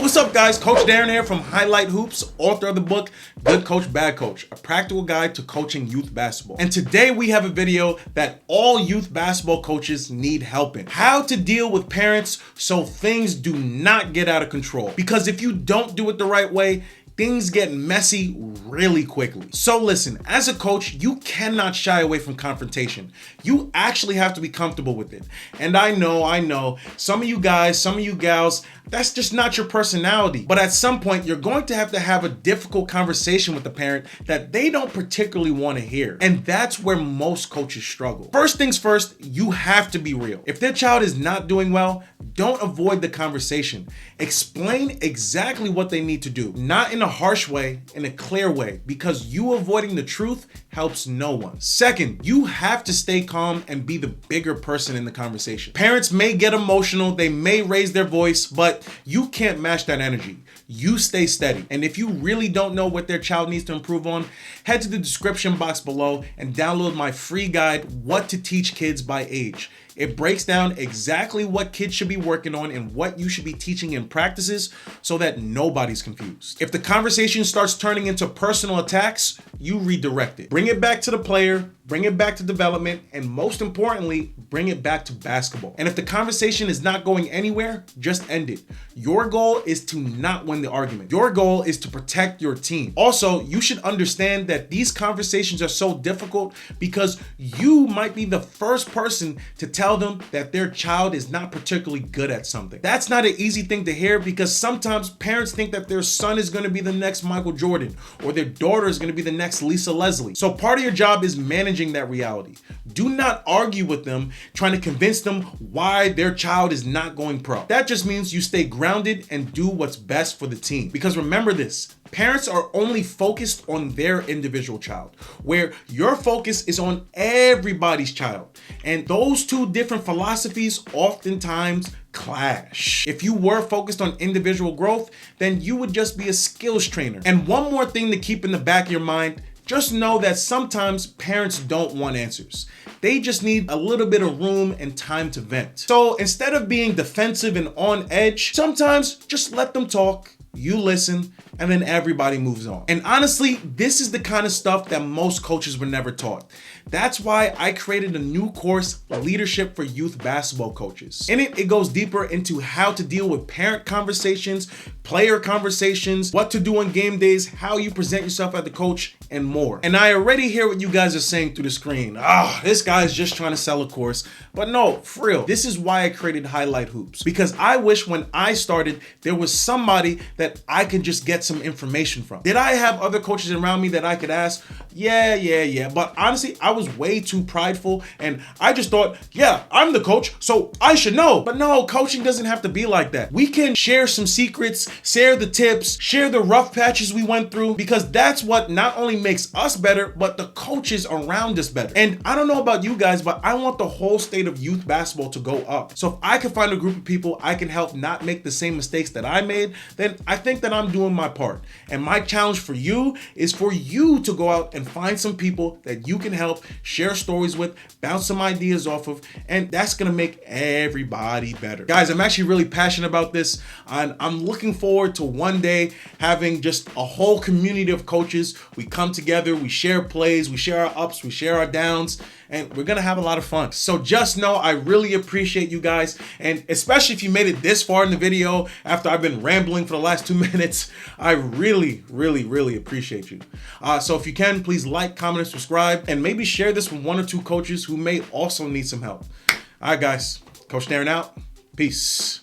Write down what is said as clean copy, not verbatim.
What's up guys? Coach Darren here from Highlight Hoops, author of the book, Good Coach, Bad Coach, a practical guide to coaching youth basketball. And today we have a video that all youth basketball coaches need help in. How to deal with parents so things do not get out of control. Because if you don't do it the right way, things get messy really quickly. So listen, as a coach, you cannot shy away from confrontation. You actually have to be comfortable with it. And I know, some of you guys, some of you gals, that's just not your personality. But at some point, you're going to have a difficult conversation with the parent that they don't particularly want to hear. And that's where most coaches struggle. First things first, you have to be real. If their child is not doing well, don't avoid the conversation. Explain exactly what they need to do, not in a harsh way, in a clear way, because you avoiding the truth helps no one. Second, you have to stay calm and be the bigger person in the conversation. Parents may get emotional, they may raise their voice, but you can't match that energy. You stay steady. And if you really don't know what their child needs to improve on, head to the description box below and download my free guide, What to Teach Kids by Age. It breaks down exactly what kids should be working on and what you should be teaching in practices so that nobody's confused. If the conversation starts turning into personal attacks, you redirect it. Bring it back to the player, bring it back to development, and most importantly, bring it back to basketball. And if the conversation is not going anywhere, just end it. Your goal is to not win the argument. Your goal is to protect your team. Also, you should understand that these conversations are so difficult because you might be the first person to tell them that their child is not particularly good at something. That's not an easy thing to hear because sometimes parents think that their son is going to be the next Michael Jordan or their daughter is going to be the next Lisa Leslie. So part of your job is managing that reality. Do not argue with them, trying to convince them why their child is not going pro. That just means you stay grounded and do what's best for the team. Because remember this, parents are only focused on their individual child, where your focus is on everybody's child. And those two different philosophies oftentimes clash. If you were focused on individual growth, then you would just be a skills trainer. And one more thing to keep in the back of your mind, just know that sometimes parents don't want answers. They just need a little bit of room and time to vent. So instead of being defensive and on edge, sometimes just let them talk. You listen, and then everybody moves on. And honestly, this is the kind of stuff that most coaches were never taught. That's why I created a new course, Leadership for Youth Basketball Coaches. In it, it goes deeper into how to deal with parent conversations, player conversations, what to do on game days, how you present yourself as the coach, and more. And I already hear what you guys are saying through the screen. This guy's just trying to sell a course. But no, for real, this is why I created Highlight Hoops. Because I wish when I started, there was somebody that I could just get some information from. Did I have other coaches around me that I could ask? Yeah. But honestly, I was way too prideful and I just thought, yeah, I'm the coach, so I should know. But no, coaching doesn't have to be like that. We can share some secrets, share the tips, share the rough patches we went through, because that's what not only makes us better, but the coaches around us better. And I don't know about you guys, but I want the whole state of youth basketball to go up. So if I can find a group of people I can help not make the same mistakes that I made, then I think that I'm doing my part. And my challenge for you is for you to go out and find some people that you can help, share stories with, bounce some ideas off of, and that's gonna make everybody better. Guys, I'm actually really passionate about this, and I'm looking forward to one day having just a whole community of coaches. We come together, we share plays, we share our ups, we share our downs, and we're gonna have a lot of fun. So just know I really appreciate you guys, and especially if you made it this far in the video after I've been rambling for the last 2 minutes, I really appreciate you. So if you can, please like, comment, and subscribe, and maybe share this with one or two coaches who may also need some help. All right, guys, Coach Darren out. Peace.